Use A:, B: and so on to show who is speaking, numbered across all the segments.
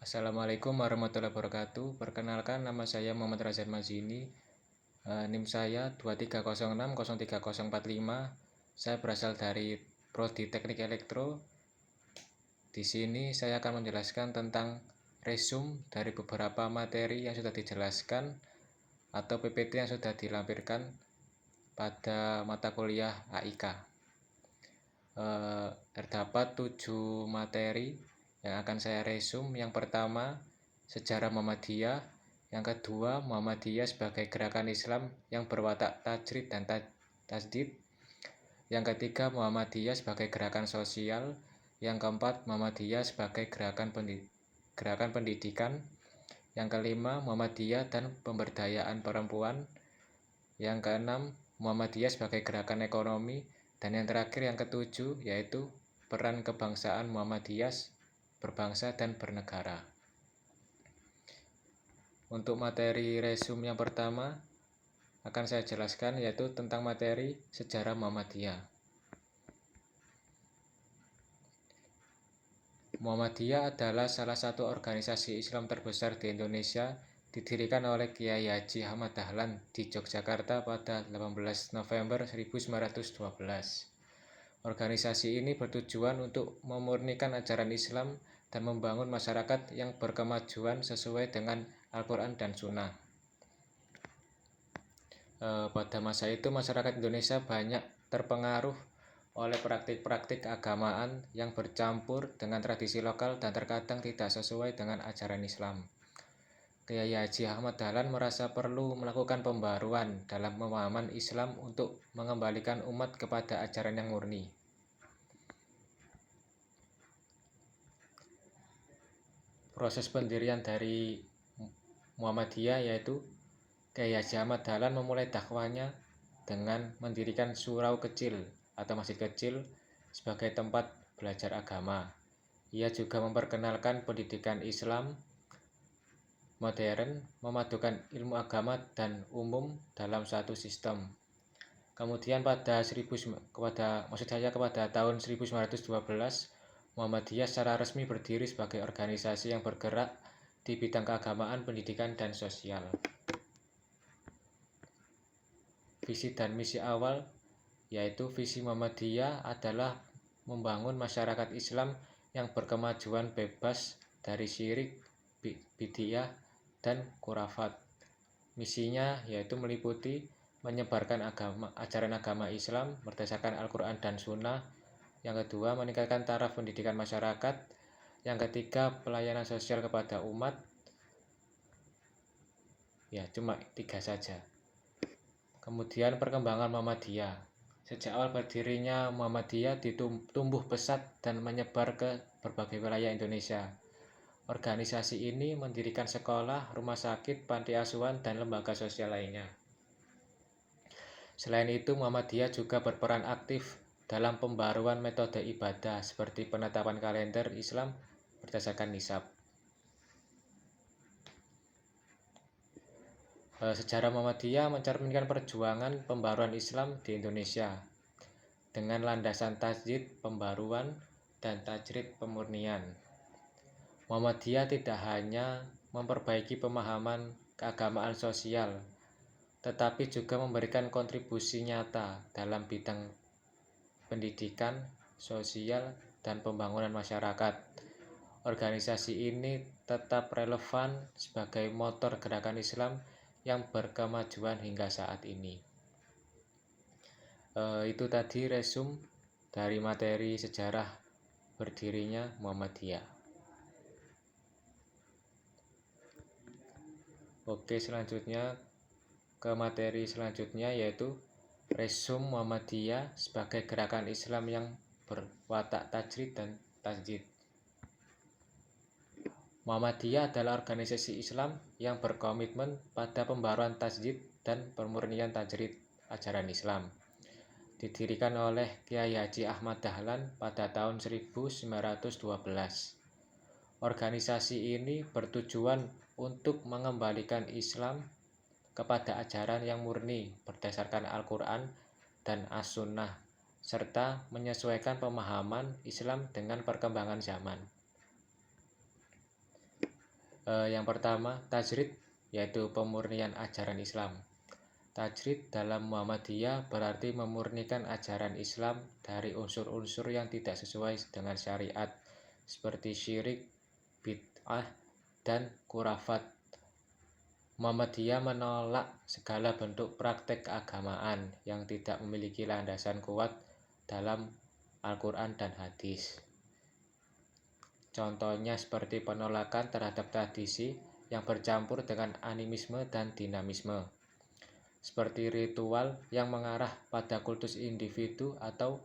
A: Assalamualaikum warahmatullahi wabarakatuh. Perkenalkan, nama saya Muhammad Razan Mazini. NIM saya 230603045. Saya berasal dari Prodi Teknik Elektro. Di sini saya akan menjelaskan tentang resume dari beberapa materi yang sudah dijelaskan atau PPT yang sudah dilampirkan pada mata kuliah AIK. Terdapat 7 materi yang akan saya resume. Yang pertama, sejarah Muhammadiyah. Yang kedua, Muhammadiyah sebagai gerakan Islam yang berwatak tajrid dan tasdid. Yang ketiga, Muhammadiyah sebagai gerakan sosial. Yang keempat, Muhammadiyah sebagai gerakan pendidikan. Yang kelima, Muhammadiyah dan pemberdayaan perempuan. Yang keenam, Muhammadiyah sebagai gerakan ekonomi. Dan yang terakhir, yang ketujuh, yaitu peran kebangsaan Muhammadiyah berbangsa dan bernegara. Untuk materi resume yang pertama akan saya jelaskan, yaitu tentang materi sejarah Muhammadiyah. Muhammadiyah adalah salah satu organisasi Islam terbesar di Indonesia, didirikan oleh Kiai Haji Ahmad Dahlan di Yogyakarta pada 18 November 1912. Organisasi ini bertujuan untuk memurnikan ajaran Islam dan membangun masyarakat yang berkemajuan sesuai dengan Al-Quran dan Sunnah. Pada masa itu masyarakat Indonesia banyak terpengaruh oleh praktik-praktik keagamaan yang bercampur dengan tradisi lokal dan terkadang tidak sesuai dengan ajaran Islam. Kiai Haji Ahmad Dahlan merasa perlu melakukan pembaruan dalam pemahaman Islam untuk mengembalikan umat kepada ajaran yang murni. Proses pendirian dari Muhammadiyah yaitu Kiai Haji Ahmad Dahlan memulai dakwahnya dengan mendirikan surau kecil atau masjid kecil sebagai tempat belajar agama. Ia juga memperkenalkan pendidikan Islam modern, memadukan ilmu agama dan umum dalam satu sistem. Kemudian pada tahun 1912, Muhammadiyah secara resmi berdiri sebagai organisasi yang bergerak di bidang keagamaan, pendidikan, dan sosial. Visi dan misi awal yaitu visi Muhammadiyah adalah membangun masyarakat Islam yang berkemajuan bebas dari syirik, bid'ah, dan khurafat. Misinya yaitu meliputi menyebarkan ajaran agama Islam berdasarkan Al-Quran dan Sunnah. Yang kedua, meningkatkan taraf pendidikan masyarakat. Yang ketiga, pelayanan sosial kepada umat. Ya, cuma 3 saja. Kemudian perkembangan Muhammadiyah. Sejak awal berdirinya Muhammadiyah tumbuh pesat dan menyebar ke berbagai wilayah Indonesia. Organisasi ini mendirikan sekolah, rumah sakit, panti asuhan, dan lembaga sosial lainnya. Selain itu, Muhammadiyah juga berperan aktif dalam pembaruan metode ibadah seperti penetapan kalender Islam berdasarkan nisab. Sejarah Muhammadiyah mencerminkan perjuangan pembaruan Islam di Indonesia dengan landasan tajdid pembaruan dan tajrid pemurnian. Muhammadiyah tidak hanya memperbaiki pemahaman keagamaan sosial, tetapi juga memberikan kontribusi nyata dalam bidang pendidikan, sosial, dan pembangunan masyarakat. Organisasi ini tetap relevan sebagai motor gerakan Islam yang berkemajuan hingga saat ini. Itu tadi resume dari materi sejarah berdirinya Muhammadiyah. Oke, selanjutnya ke materi selanjutnya yaitu resume Muhammadiyah sebagai gerakan Islam yang berwatak tajrid dan tasdid. Muhammadiyah adalah organisasi Islam yang berkomitmen pada pembaruan tasdid dan pemurnian tajrid ajaran Islam. Didirikan oleh Kiai Haji Ahmad Dahlan pada tahun 1912. Organisasi ini bertujuan untuk mengembalikan Islam kepada ajaran yang murni berdasarkan Al-Quran dan As-Sunnah, serta menyesuaikan pemahaman Islam dengan perkembangan zaman. Yang pertama, tajrid, yaitu pemurnian ajaran Islam. Tajrid dalam Muhammadiyah berarti memurnikan ajaran Islam dari unsur-unsur yang tidak sesuai dengan syariat, seperti syirik, bid'ah, dan khurafat. Muhammadiyah menolak segala bentuk praktek keagamaan yang tidak memiliki landasan kuat dalam Al-Quran dan hadis. Contohnya seperti penolakan terhadap tradisi yang bercampur dengan animisme dan dinamisme, seperti ritual yang mengarah pada kultus individu atau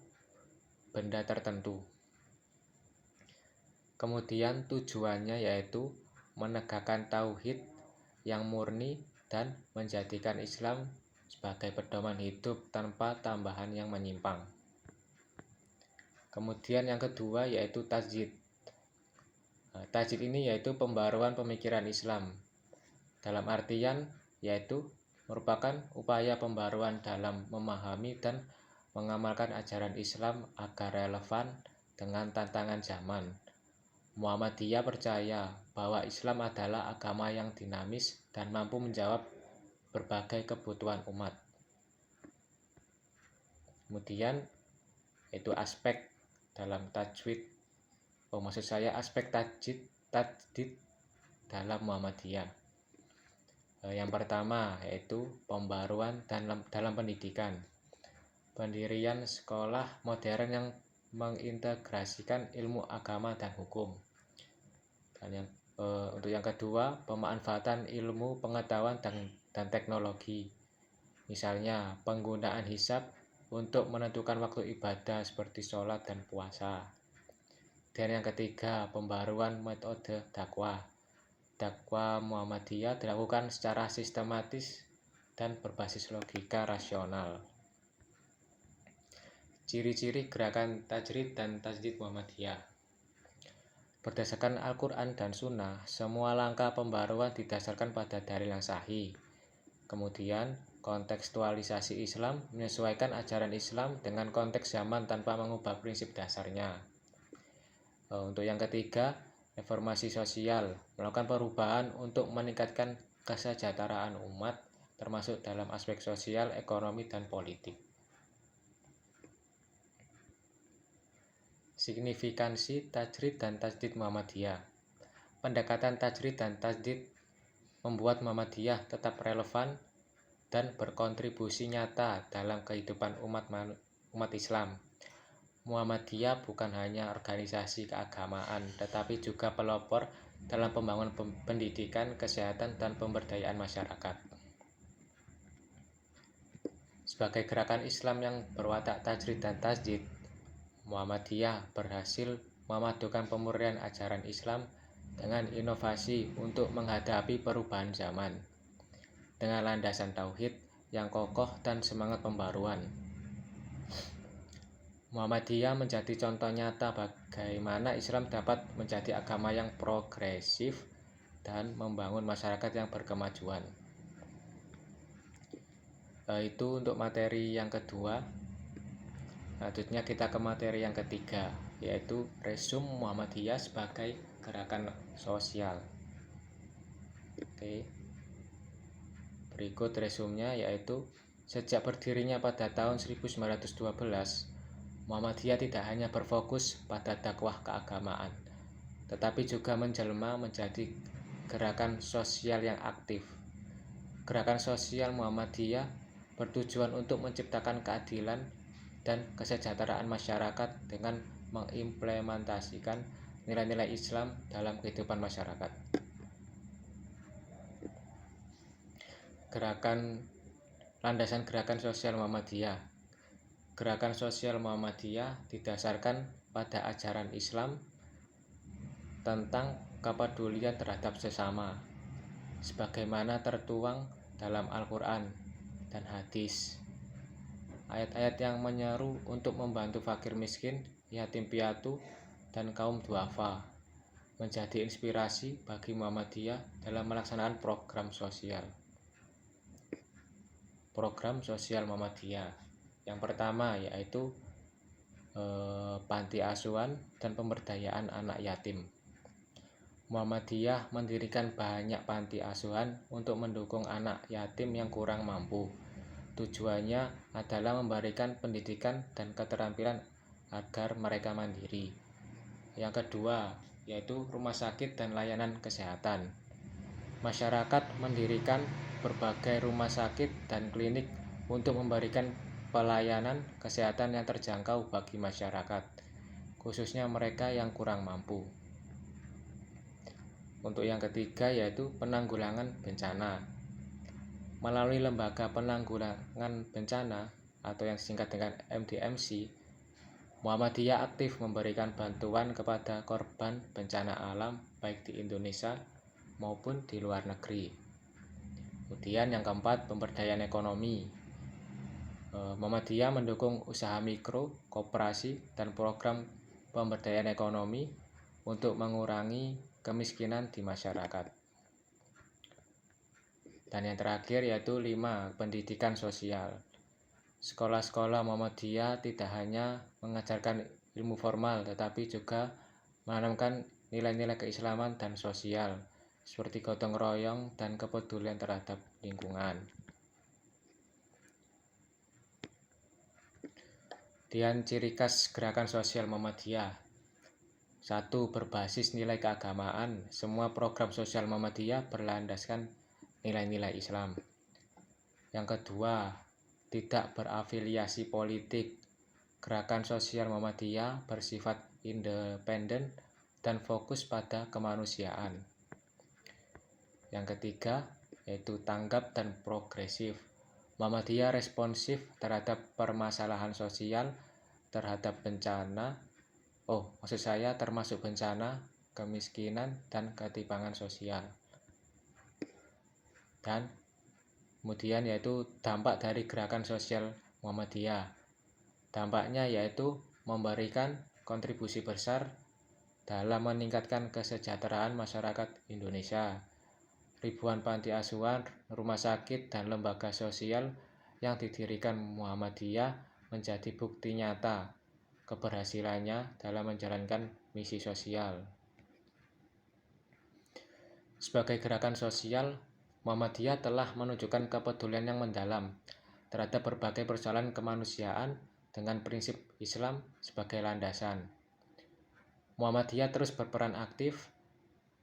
A: benda tertentu. Kemudian tujuannya yaitu menegakkan tauhid yang murni dan menjadikan Islam sebagai pedoman hidup tanpa tambahan yang menyimpang. Kemudian yang kedua yaitu tajdid. Tajdid ini yaitu pembaruan pemikiran Islam, dalam artian yaitu merupakan upaya pembaruan dalam memahami dan mengamalkan ajaran Islam agar relevan dengan tantangan zaman. Muhammadiyah percaya bahwa Islam adalah agama yang dinamis dan mampu menjawab berbagai kebutuhan umat. Kemudian itu aspek dalam tajdid. Aspek tajdid dalam Muhammadiyah. Yang pertama yaitu pembaruan dalam pendidikan. Pendirian sekolah modern yang mengintegrasikan ilmu agama dan hukum. Dan untuk yang kedua, pemanfaatan ilmu pengetahuan dan teknologi. Misalnya penggunaan hisab untuk menentukan waktu ibadah seperti sholat dan puasa. Dan yang ketiga, pembaruan metode dakwah. Dakwah Muhammadiyah dilakukan secara sistematis dan berbasis logika rasional. Ciri-ciri gerakan tajrid dan tajdid Muhammadiyah. Berdasarkan Al-Quran dan Sunnah, semua langkah pembaruan didasarkan pada dalil yang sahih. Kemudian, kontekstualisasi Islam menyesuaikan ajaran Islam dengan konteks zaman tanpa mengubah prinsip dasarnya. Untuk yang ketiga, reformasi sosial, melakukan perubahan untuk meningkatkan kesejahteraan umat, termasuk dalam aspek sosial, ekonomi, dan politik. Signifikansi tajrid dan tajdid Muhammadiyah. Pendekatan tajrid dan tajdid membuat Muhammadiyah tetap relevan dan berkontribusi nyata dalam kehidupan umat Islam. Muhammadiyah bukan hanya organisasi keagamaan, tetapi juga pelopor dalam pembangunan pendidikan, kesehatan, dan pemberdayaan masyarakat. Sebagai gerakan Islam yang berwatak tajrid dan tajdid, Muhammadiyah berhasil memadukan pemurnian ajaran Islam dengan inovasi untuk menghadapi perubahan zaman, dengan landasan tauhid yang kokoh dan semangat pembaruan. Muhammadiyah menjadi contoh nyata bagaimana Islam dapat menjadi agama yang progresif dan membangun masyarakat yang berkemajuan. Itu untuk materi yang kedua. Selanjutnya kita ke materi yang ketiga, yaitu resum Muhammadiyah sebagai gerakan sosial. Oke. Berikut resumnya, yaitu sejak berdirinya pada tahun 1912, Muhammadiyah tidak hanya berfokus pada dakwah keagamaan, tetapi juga menjelma menjadi gerakan sosial yang aktif. Gerakan sosial Muhammadiyah bertujuan untuk menciptakan keadilan dan kesejahteraan masyarakat dengan mengimplementasikan nilai-nilai Islam dalam kehidupan masyarakat. Landasan gerakan sosial Muhammadiyah. Gerakan sosial Muhammadiyah didasarkan pada ajaran Islam tentang kepedulian terhadap sesama, sebagaimana tertuang dalam Al-Quran dan hadis. Ayat-ayat yang menyeru untuk membantu fakir miskin, yatim piatu, dan kaum duafa menjadi inspirasi bagi Muhammadiyah dalam melaksanakan program sosial. Program sosial Muhammadiyah. Yang pertama yaitu panti asuhan dan pemberdayaan anak yatim. Muhammadiyah mendirikan banyak panti asuhan untuk mendukung anak yatim yang kurang mampu. Tujuannya adalah memberikan pendidikan dan keterampilan agar mereka mandiri. Yang kedua, yaitu rumah sakit dan layanan kesehatan. Masyarakat mendirikan berbagai rumah sakit dan klinik untuk memberikan pelayanan kesehatan yang terjangkau bagi masyarakat, khususnya mereka yang kurang mampu. Untuk yang ketiga yaitu penanggulangan bencana. Melalui Lembaga Penanggulangan Bencana atau yang singkat dengan MDMC, Muhammadiyah aktif memberikan bantuan kepada korban bencana alam baik di Indonesia maupun di luar negeri. Kemudian yang keempat, pemberdayaan ekonomi. Muhammadiyah mendukung usaha mikro, koperasi, dan program pemberdayaan ekonomi untuk mengurangi kemiskinan di masyarakat. Dan yang terakhir yaitu 5, pendidikan sosial. Sekolah-sekolah Muhammadiyah tidak hanya mengajarkan ilmu formal tetapi juga menanamkan nilai-nilai keislaman dan sosial seperti gotong royong dan kepedulian terhadap lingkungan. Dan ciri khas gerakan sosial Muhammadiyah. 1. Berbasis nilai keagamaan. Semua program sosial Muhammadiyah berlandaskan nilai-nilai Islam. Yang kedua, tidak berafiliasi politik. Gerakan sosial Muhammadiyah bersifat independen dan fokus pada kemanusiaan. Yang ketiga, yaitu tanggap dan progresif. Muhammadiyah responsif terhadap permasalahan sosial, terhadap bencana, termasuk bencana, kemiskinan, dan ketimpangan sosial. Dan kemudian yaitu dampak dari gerakan sosial Muhammadiyah. Dampaknya yaitu memberikan kontribusi besar dalam meningkatkan kesejahteraan masyarakat Indonesia. Ribuan panti asuhan, rumah sakit, dan lembaga sosial yang didirikan Muhammadiyah menjadi bukti nyata keberhasilannya dalam menjalankan misi sosial. Sebagai gerakan sosial, Muhammadiyah telah menunjukkan kepedulian yang mendalam terhadap berbagai persoalan kemanusiaan dengan prinsip Islam sebagai landasan. Muhammadiyah terus berperan aktif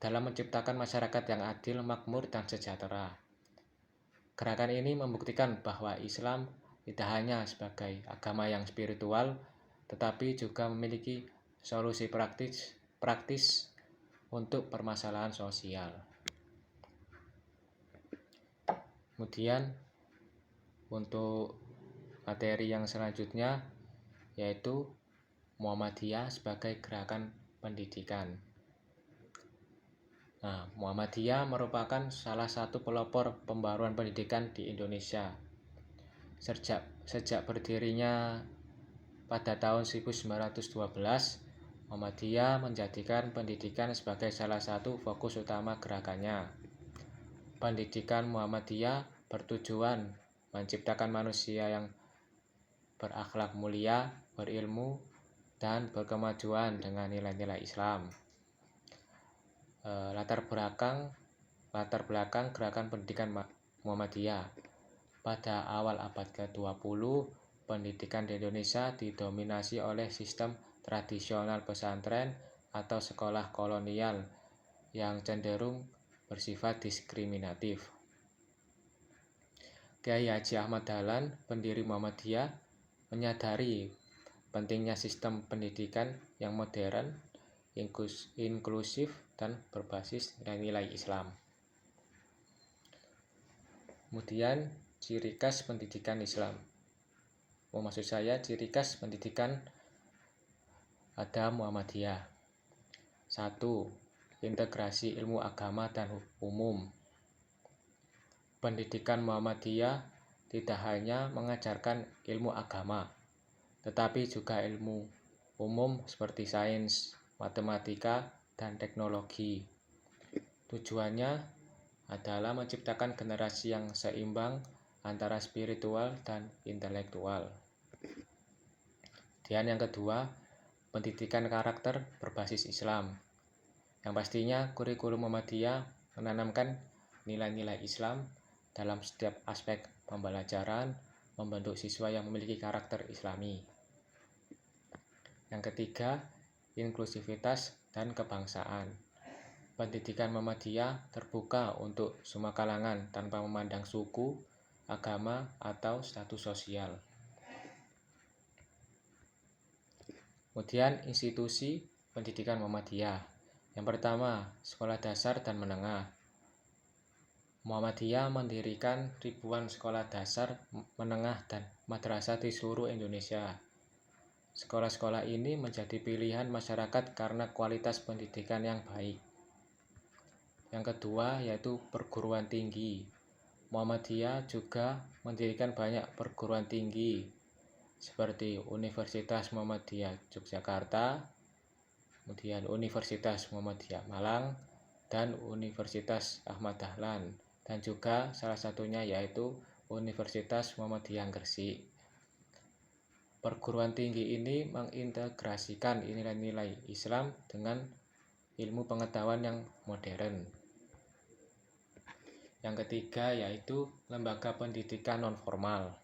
A: dalam menciptakan masyarakat yang adil, makmur, dan sejahtera. Gerakan ini membuktikan bahwa Islam tidak hanya sebagai agama yang spiritual, tetapi juga memiliki solusi praktis untuk permasalahan sosial. Kemudian untuk materi yang selanjutnya yaitu Muhammadiyah sebagai gerakan pendidikan. Muhammadiyah merupakan salah satu pelopor pembaruan pendidikan di Indonesia. Sejak berdirinya pada tahun 1912, Muhammadiyah menjadikan pendidikan sebagai salah satu fokus utama gerakannya. Pendidikan Muhammadiyah bertujuan menciptakan manusia yang berakhlak mulia, berilmu, dan berkemajuan dengan nilai-nilai Islam. Latar belakang gerakan pendidikan Muhammadiyah. Pada awal abad ke-20, pendidikan di Indonesia didominasi oleh sistem tradisional pesantren atau sekolah kolonial yang cenderung bersifat diskriminatif. Kiai Haji Ahmad Dahlan, pendiri Muhammadiyah, menyadari pentingnya sistem pendidikan yang modern, inklusif, dan berbasis nilai-nilai Islam. Kemudian ciri khas pendidikan Islam. Ciri khas pendidikan ada Muhammadiyah. 1. Integrasi ilmu agama dan umum. Pendidikan Muhammadiyah tidak hanya mengajarkan ilmu agama, tetapi juga ilmu umum seperti sains, matematika, dan teknologi. Tujuannya adalah menciptakan generasi yang seimbang antara spiritual dan intelektual. Dan yang kedua, pendidikan karakter berbasis Islam. Yang pastinya kurikulum Muhammadiyah menanamkan nilai-nilai Islam dalam setiap aspek pembelajaran, membentuk siswa yang memiliki karakter Islami. Yang ketiga, inklusivitas dan kebangsaan. Pendidikan Muhammadiyah terbuka untuk semua kalangan tanpa memandang suku, agama, atau status sosial. Kemudian institusi pendidikan Muhammadiyah. Yang pertama, sekolah dasar dan menengah. Muhammadiyah mendirikan ribuan sekolah dasar, menengah, dan madrasah di seluruh Indonesia. Sekolah-sekolah ini menjadi pilihan masyarakat karena kualitas pendidikan yang baik. Yang kedua yaitu perguruan tinggi. Muhammadiyah juga mendirikan banyak perguruan tinggi seperti Universitas Muhammadiyah Yogyakarta, kemudian Universitas Muhammadiyah Malang, dan Universitas Ahmad Dahlan, dan juga salah satunya yaitu Universitas Muhammadiyah Gresik. Perguruan tinggi ini mengintegrasikan nilai-nilai Islam dengan ilmu pengetahuan yang modern. Yang ketiga yaitu lembaga pendidikan non-formal.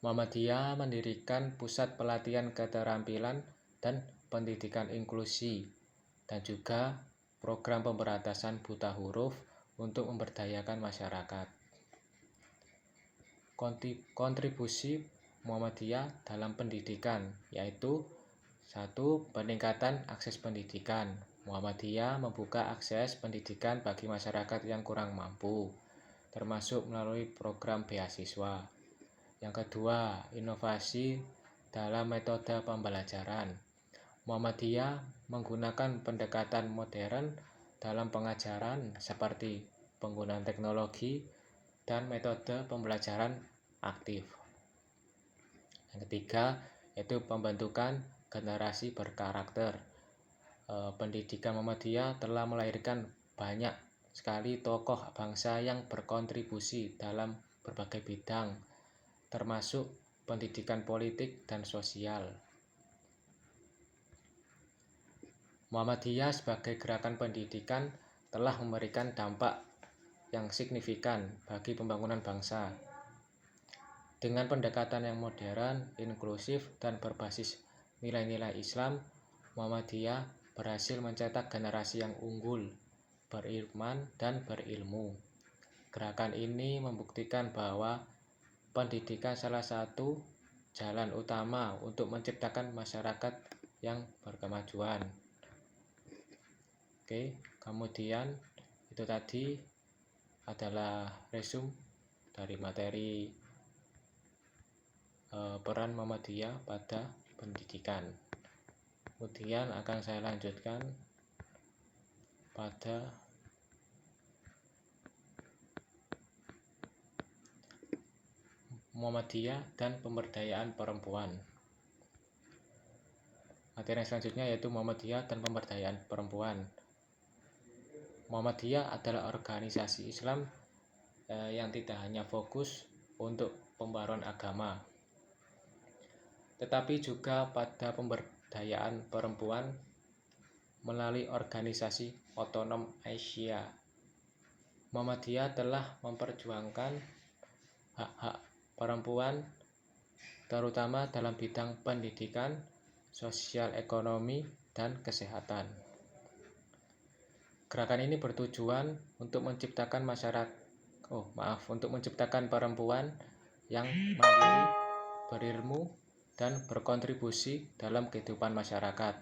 A: Muhammadiyah mendirikan pusat pelatihan keterampilan dan pendidikan inklusi dan juga program pemberantasan buta huruf untuk memberdayakan masyarakat. Kontribusi Muhammadiyah dalam pendidikan yaitu 1. Peningkatan akses pendidikan. Muhammadiyah membuka akses pendidikan bagi masyarakat yang kurang mampu, termasuk melalui program beasiswa. Yang kedua, inovasi dalam metode pembelajaran. Muhammadiyah menggunakan pendekatan modern dalam pengajaran seperti penggunaan teknologi dan metode pembelajaran aktif. Yang ketiga, yaitu pembentukan generasi berkarakter. Pendidikan Muhammadiyah telah melahirkan banyak sekali tokoh bangsa yang berkontribusi dalam berbagai bidang, termasuk pendidikan politik dan sosial. Muhammadiyah sebagai gerakan pendidikan telah memberikan dampak yang signifikan bagi pembangunan bangsa. Dengan pendekatan yang modern, inklusif, dan berbasis nilai-nilai Islam, Muhammadiyah berhasil mencetak generasi yang unggul, beriman, dan berilmu. Gerakan ini membuktikan bahwa pendidikan salah satu jalan utama untuk menciptakan masyarakat yang berkemajuan. Oke, kemudian itu tadi adalah resume dari materi peran Muhammadiyah pada pendidikan. Kemudian akan saya lanjutkan pada Muhammadiyah dan pemberdayaan perempuan. Materi selanjutnya yaitu Muhammadiyah dan pemberdayaan perempuan. Muhammadiyah adalah organisasi Islam yang tidak hanya fokus untuk pembaruan agama, tetapi juga pada pemberdayaan perempuan melalui organisasi otonom Aisyah. Muhammadiyah telah memperjuangkan hak-hak perempuan terutama dalam bidang pendidikan, sosial ekonomi, dan kesehatan. Gerakan ini bertujuan untuk menciptakan untuk menciptakan perempuan yang mandiri, berilmu, dan berkontribusi dalam kehidupan masyarakat.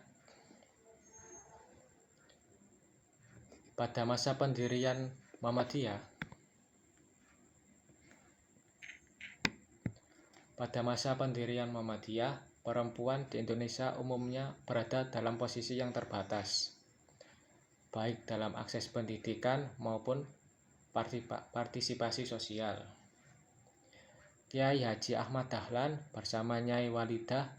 A: Pada masa pendirian Muhammadiyah, perempuan di Indonesia umumnya berada dalam posisi yang terbatas, baik dalam akses pendidikan maupun partisipasi sosial. Kiai Haji Ahmad Dahlan bersama Nyai Walidah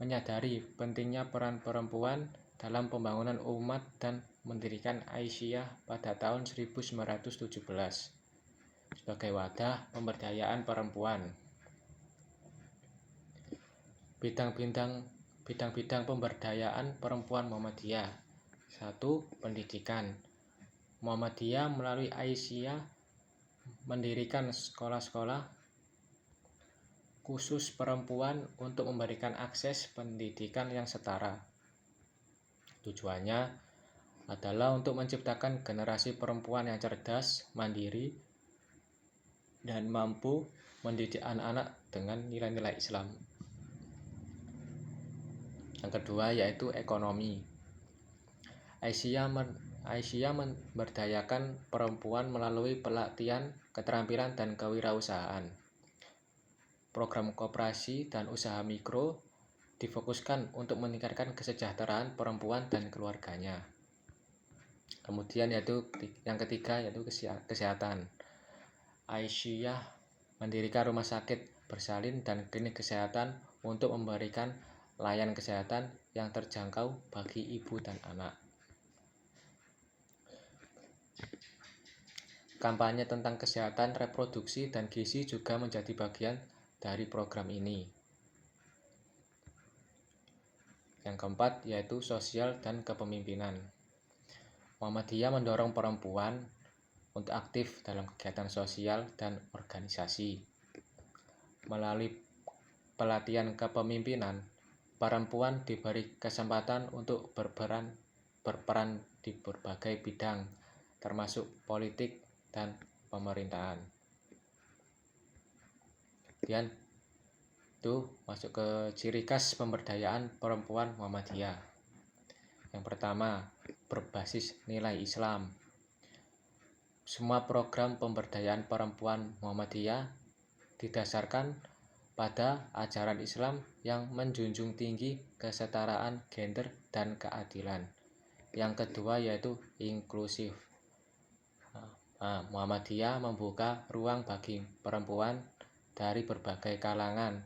A: menyadari pentingnya peran perempuan dalam pembangunan umat dan mendirikan Aisyah pada tahun 1917 sebagai wadah pemberdayaan perempuan. Bidang-bidang pemberdayaan perempuan Muhammadiyah 1. Pendidikan. Muhammadiyah melalui Aisyah mendirikan sekolah-sekolah khusus perempuan untuk memberikan akses pendidikan yang setara. Tujuannya adalah untuk menciptakan generasi perempuan yang cerdas, mandiri, dan mampu mendidik anak-anak dengan nilai-nilai Islam. Yang kedua yaitu ekonomi. Aisyah memberdayakan perempuan melalui pelatihan, keterampilan, dan kewirausahaan. Program koperasi dan usaha mikro difokuskan untuk meningkatkan kesejahteraan perempuan dan keluarganya. Kemudian yaitu yang ketiga yaitu kesehatan. Aisyah mendirikan rumah sakit bersalin dan klinik kesehatan untuk memberikan layanan kesehatan yang terjangkau bagi ibu dan anak. Kampanye tentang kesehatan reproduksi dan gizi juga menjadi bagian dari program ini. Yang keempat yaitu sosial dan kepemimpinan. Muhammadiyah mendorong perempuan untuk aktif dalam kegiatan sosial dan organisasi. Melalui pelatihan kepemimpinan, perempuan diberi kesempatan untuk berperan di berbagai bidang, termasuk politik dan pemerintahan. Kemudian itu masuk ke ciri khas pemberdayaan perempuan Muhammadiyah. Yang pertama, berbasis nilai Islam. Semua program pemberdayaan perempuan Muhammadiyah didasarkan pada ajaran Islam yang menjunjung tinggi kesetaraan gender dan keadilan. Yang kedua yaitu inklusif. Muhammadiyah membuka ruang bagi perempuan dari berbagai kalangan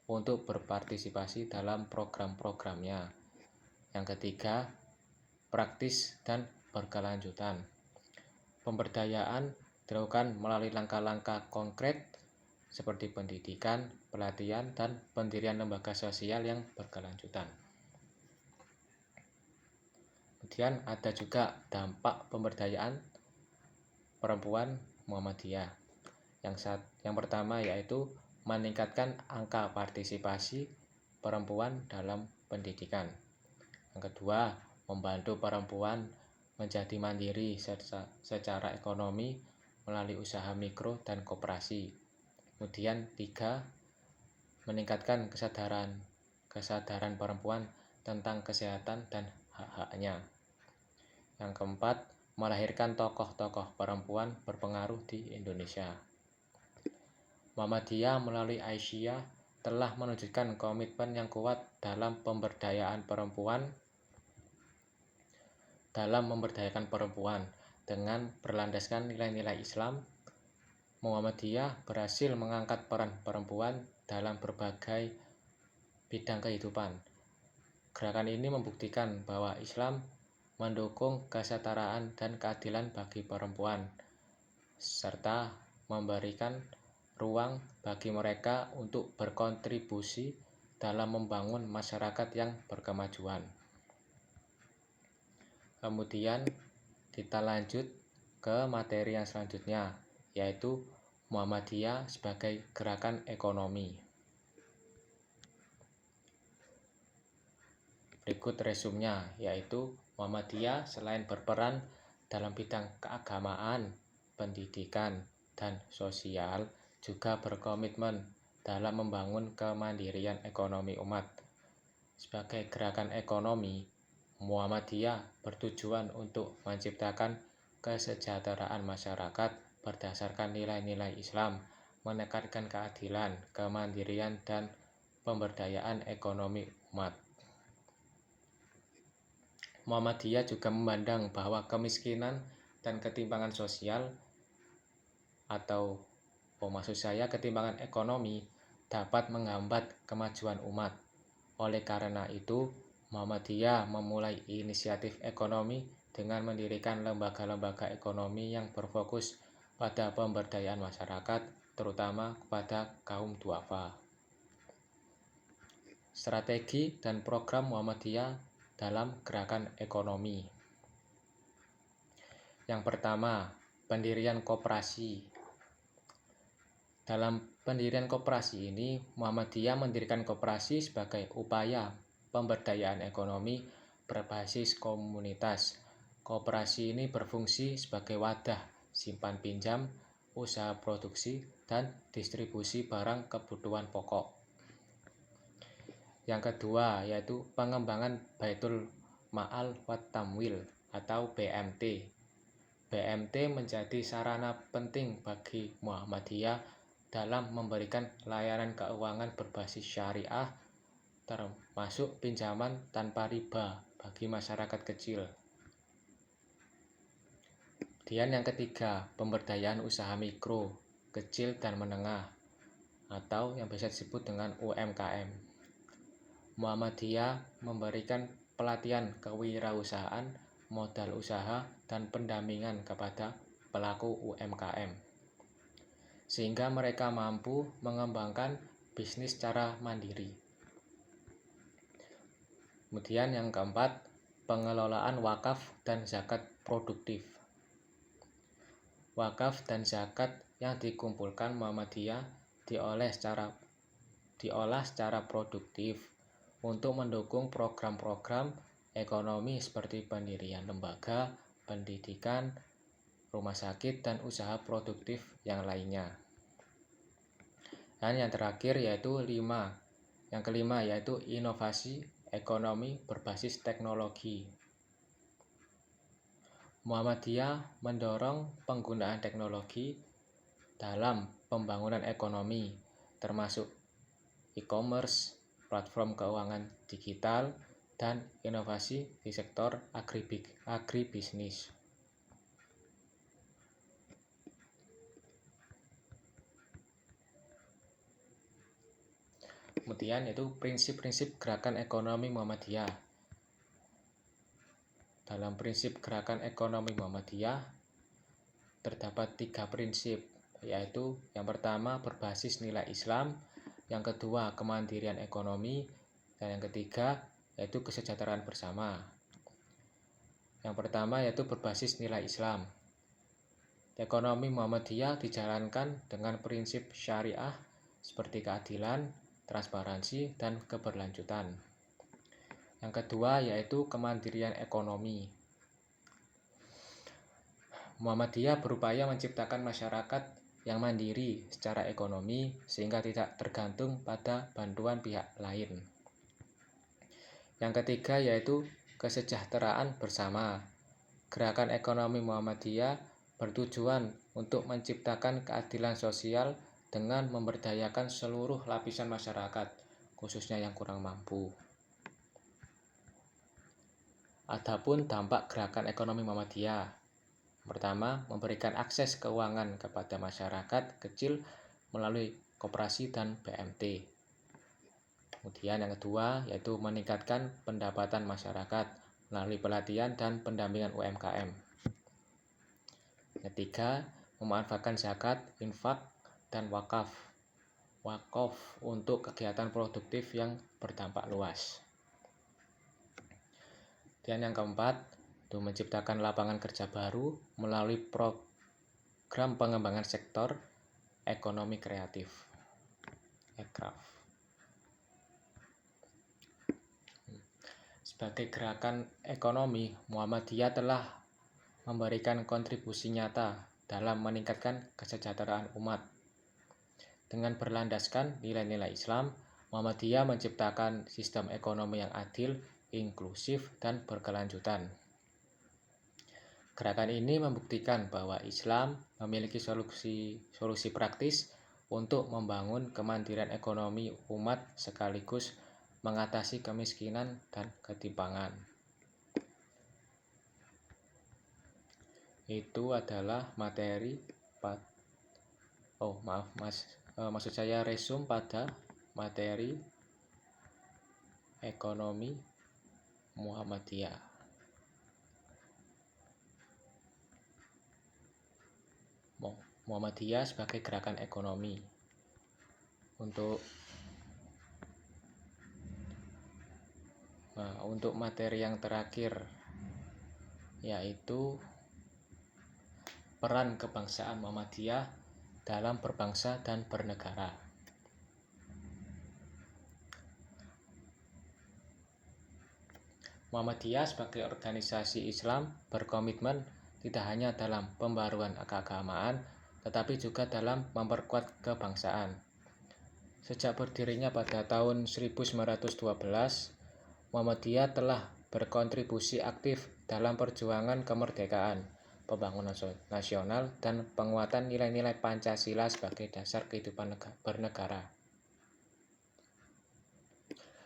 A: untuk berpartisipasi dalam program-programnya. Yang ketiga, praktis dan berkelanjutan. Pemberdayaan dilakukan melalui langkah-langkah konkret seperti pendidikan, pelatihan, dan pendirian lembaga sosial yang berkelanjutan. Kemudian ada juga dampak pemberdayaan perempuan Muhammadiyah. Yang pertama yaitu meningkatkan angka partisipasi perempuan dalam pendidikan. Yang kedua, membantu perempuan menjadi mandiri secara ekonomi melalui usaha mikro dan koperasi. Kemudian 3, meningkatkan kesadaran perempuan tentang kesehatan dan hak-haknya. Yang keempat, melahirkan tokoh-tokoh perempuan berpengaruh di Indonesia. Muhammadiyah melalui Aisyah telah menunjukkan komitmen yang kuat dalam memberdayakan perempuan dengan berlandaskan nilai-nilai Islam. Muhammadiyah berhasil mengangkat peran perempuan dalam berbagai bidang kehidupan. Gerakan ini membuktikan bahwa Islam mendukung kesetaraan dan keadilan bagi perempuan, serta memberikan ruang bagi mereka untuk berkontribusi dalam membangun masyarakat yang berkemajuan. Kemudian kita lanjut ke materi yang selanjutnya, yaitu Muhammadiyah sebagai gerakan ekonomi. Berikut resumnya, yaitu Muhammadiyah selain berperan dalam bidang keagamaan, pendidikan, dan sosial, juga berkomitmen dalam membangun kemandirian ekonomi umat. Sebagai gerakan ekonomi, Muhammadiyah bertujuan untuk menciptakan kesejahteraan masyarakat berdasarkan nilai-nilai Islam, menekankan keadilan, kemandirian, dan pemberdayaan ekonomi umat. Muhammadiyah juga memandang bahwa kemiskinan dan ketimpangan sosial ketimpangan ekonomi dapat menghambat kemajuan umat. Oleh karena itu, Muhammadiyah memulai inisiatif ekonomi dengan mendirikan lembaga-lembaga ekonomi yang berfokus pada pemberdayaan masyarakat, terutama kepada kaum duafa. Strategi dan program Muhammadiyah dalam gerakan ekonomi. Yang pertama, pendirian koperasi. Dalam pendirian koperasi ini, Muhammadiyah mendirikan koperasi sebagai upaya pemberdayaan ekonomi berbasis komunitas. Koperasi ini berfungsi sebagai wadah simpan pinjam, usaha produksi, dan distribusi barang kebutuhan pokok. Yang kedua yaitu pengembangan Baitul Ma'al wat Tamwil atau BMT. BMT menjadi sarana penting bagi Muhammadiyah dalam memberikan layanan keuangan berbasis syariah, termasuk pinjaman tanpa riba bagi masyarakat kecil. Kemudian yang ketiga, pemberdayaan usaha mikro, kecil dan menengah, atau yang biasa disebut dengan UMKM. Muhammadiyah memberikan pelatihan kewirausahaan, modal usaha, dan pendampingan kepada pelaku UMKM, sehingga mereka mampu mengembangkan bisnis secara mandiri. Kemudian yang keempat, pengelolaan wakaf dan zakat produktif. Wakaf dan zakat yang dikumpulkan Muhammadiyah diolah secara produktif untuk mendukung program-program ekonomi seperti pendirian lembaga, pendidikan, rumah sakit, dan usaha produktif yang lainnya. Dan yang terakhir yaitu yang kelima yaitu inovasi ekonomi berbasis teknologi. Muhammadiyah mendorong penggunaan teknologi dalam pembangunan ekonomi, termasuk e-commerce, platform keuangan digital, dan inovasi di sektor agribisnis. Kemudian itu prinsip-prinsip gerakan ekonomi Muhammadiyah. Dalam prinsip gerakan ekonomi Muhammadiyah terdapat 3 prinsip, yaitu yang pertama berbasis nilai Islam, yang kedua kemandirian ekonomi, dan yang ketiga yaitu kesejahteraan bersama. Yang pertama yaitu berbasis nilai Islam. Ekonomi Muhammadiyah dijalankan dengan prinsip syariah seperti keadilan, transparansi, dan keberlanjutan. Yang kedua yaitu kemandirian ekonomi. Muhammadiyah berupaya menciptakan masyarakat yang mandiri secara ekonomi sehingga tidak tergantung pada bantuan pihak lain. Yang ketiga yaitu kesejahteraan bersama. Gerakan ekonomi Muhammadiyah bertujuan untuk menciptakan keadilan sosial dengan memberdayakan seluruh lapisan masyarakat, khususnya yang kurang mampu. Adapun dampak gerakan ekonomi Muhammadiyah. Pertama, memberikan akses keuangan kepada masyarakat kecil melalui koperasi dan BMT. Kemudian yang kedua yaitu meningkatkan pendapatan masyarakat melalui pelatihan dan pendampingan UMKM. Ketiga, memanfaatkan zakat, infak, dan wakaf untuk kegiatan produktif yang berdampak luas. Dan yang keempat, itu menciptakan lapangan kerja baru melalui program pengembangan sektor ekonomi kreatif, ekraf. Sebagai gerakan ekonomi, Muhammadiyah telah memberikan kontribusi nyata dalam meningkatkan kesejahteraan umat. Dengan berlandaskan nilai-nilai Islam, Muhammadiyah menciptakan sistem ekonomi yang adil, inklusif, dan berkelanjutan. Gerakan ini membuktikan bahwa Islam memiliki solusi praktis untuk membangun kemandirian ekonomi umat sekaligus mengatasi kemiskinan dan ketimpangan. Itu adalah materi maksud saya resume pada materi ekonomi Muhammadiyah. Muhammadiyah sebagai gerakan ekonomi. Untuk materi yang terakhir yaitu peran kebangsaan Muhammadiyah dalam berbangsa dan bernegara. Muhammadiyah sebagai organisasi Islam berkomitmen tidak hanya dalam pembaruan keagamaan, tetapi juga dalam memperkuat kebangsaan. Sejak berdirinya pada tahun 1912, Muhammadiyah telah berkontribusi aktif dalam perjuangan kemerdekaan, pembangunan nasional, dan penguatan nilai-nilai Pancasila sebagai dasar kehidupan bernegara.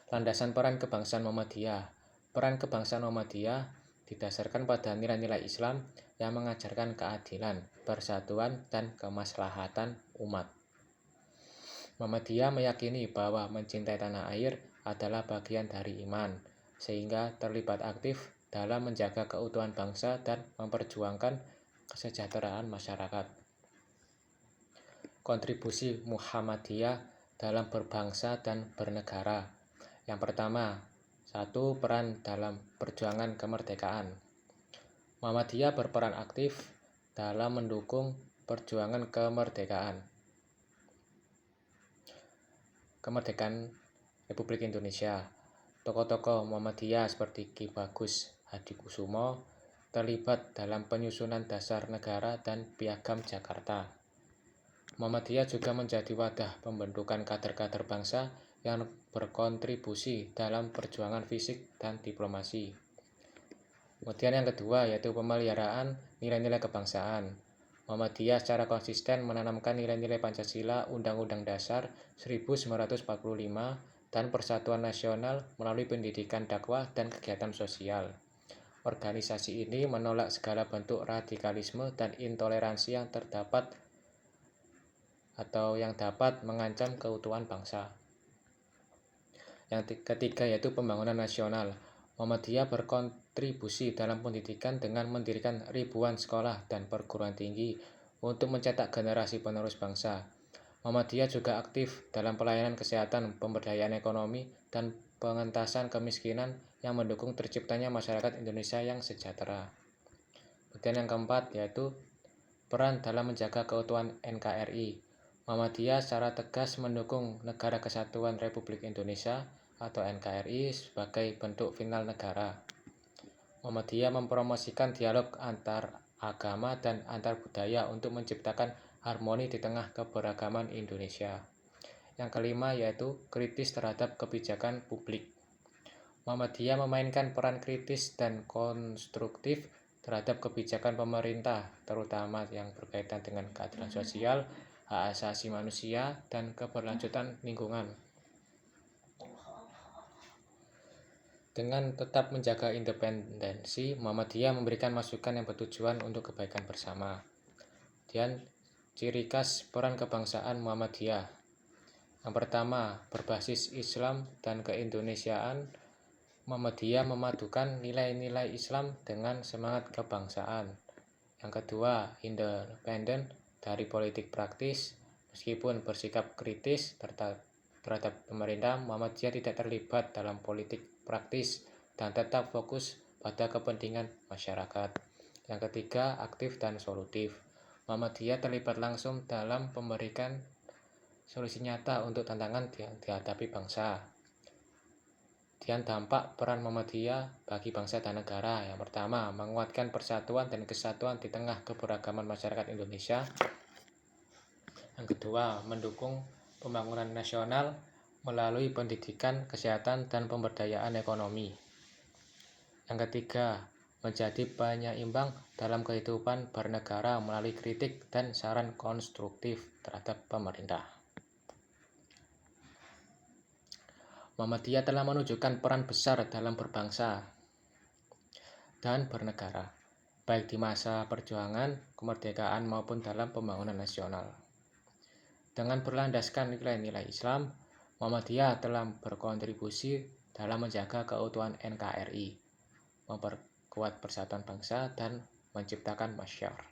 A: Landasan peran kebangsaan Muhammadiyah. Peran kebangsaan Muhammadiyah didasarkan pada nilai-nilai Islam yang mengajarkan keadilan, persatuan, dan kemaslahatan umat. Muhammadiyah meyakini bahwa mencintai tanah air adalah bagian dari iman, sehingga terlibat aktif dalam menjaga keutuhan bangsa dan memperjuangkan kesejahteraan masyarakat. Kontribusi Muhammadiyah dalam berbangsa dan bernegara. Yang pertama, 1. Peran dalam perjuangan kemerdekaan. Muhammadiyah berperan aktif dalam mendukung perjuangan kemerdekaan Republik Indonesia. Tokoh-tokoh Muhammadiyah seperti Ki Bagus Hadikusumo terlibat dalam penyusunan dasar negara dan Piagam Jakarta. Muhammadiyah juga menjadi wadah pembentukan kader-kader bangsa yang berkontribusi dalam perjuangan fisik dan diplomasi. Kemudian yang kedua yaitu pemeliharaan nilai-nilai kebangsaan. Muhammadiyah secara konsisten menanamkan nilai-nilai Pancasila, Undang-Undang Dasar 1945, dan Persatuan Nasional melalui pendidikan dakwah dan kegiatan sosial. Organisasi ini menolak segala bentuk radikalisme dan intoleransi yang dapat mengancam keutuhan bangsa. Yang ketiga yaitu pembangunan nasional. Muhammadiyah berkontribusi dalam pendidikan dengan mendirikan ribuan sekolah dan perguruan tinggi untuk mencetak generasi penerus bangsa. Muhammadiyah juga aktif dalam pelayanan kesehatan, pemberdayaan ekonomi, dan pengentasan kemiskinan yang mendukung terciptanya masyarakat Indonesia yang sejahtera. Kemudian yang keempat yaitu peran dalam menjaga keutuhan NKRI. Muhammadiyah secara tegas mendukung Negara Kesatuan Republik Indonesia atau NKRI sebagai bentuk final negara. Muhammadiyah mempromosikan dialog antar agama dan antar budaya untuk menciptakan harmoni di tengah keberagaman Indonesia. Yang kelima yaitu kritis terhadap kebijakan publik. Muhammadiyah memainkan peran kritis dan konstruktif terhadap kebijakan pemerintah, terutama yang berkaitan dengan keadilan sosial, hak asasi manusia, dan keberlanjutan lingkungan. Dengan tetap menjaga independensi, Muhammadiyah memberikan masukan yang bertujuan untuk kebaikan bersama. Dan ciri khas peran kebangsaan Muhammadiyah. Yang pertama, berbasis Islam dan keindonesiaan. Muhammadiyah memadukan nilai-nilai Islam dengan semangat kebangsaan. Yang kedua, independen dari politik praktis. Meskipun bersikap kritis terhadap pemerintah, Muhammadiyah tidak terlibat dalam politik praktis dan tetap fokus pada kepentingan masyarakat. Yang ketiga, aktif dan solutif. Muhammadiyah terlibat langsung dalam memberikan solusi nyata untuk tantangan yang dihadapi bangsa. Dan dampak peran Muhammadiyah bagi bangsa dan negara. Yang pertama, menguatkan persatuan dan kesatuan di tengah keberagaman masyarakat Indonesia. Yang kedua, mendukung pembangunan nasional melalui pendidikan, kesehatan, dan pemberdayaan ekonomi. Yang ketiga, menjadi penyeimbang dalam kehidupan bernegara melalui kritik dan saran konstruktif terhadap pemerintah. Muhammadiyah telah menunjukkan peran besar dalam berbangsa dan bernegara, baik di masa perjuangan kemerdekaan maupun dalam pembangunan nasional. Dengan berlandaskan nilai-nilai Islam, Muhammadiyah telah berkontribusi dalam menjaga keutuhan NKRI, memperkuat persatuan bangsa, dan menciptakan masyarakat.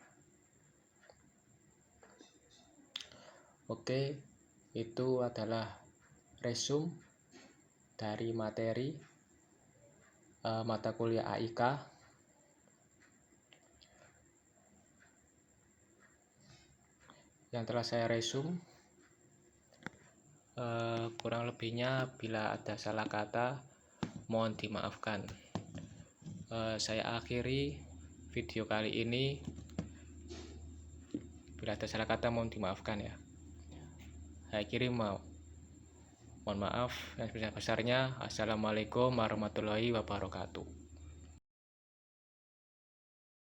A: Oke, itu adalah resume dari materi mata kuliah AIK. yang telah saya resum. Kurang lebihnya bila ada salah kata mohon dimaafkan. Saya akhiri video kali ini. Bila ada salah kata mohon dimaafkan ya. Saya kirim mohon maaf yang sebesar-besarnya. Assalamualaikum warahmatullahi wabarakatuh.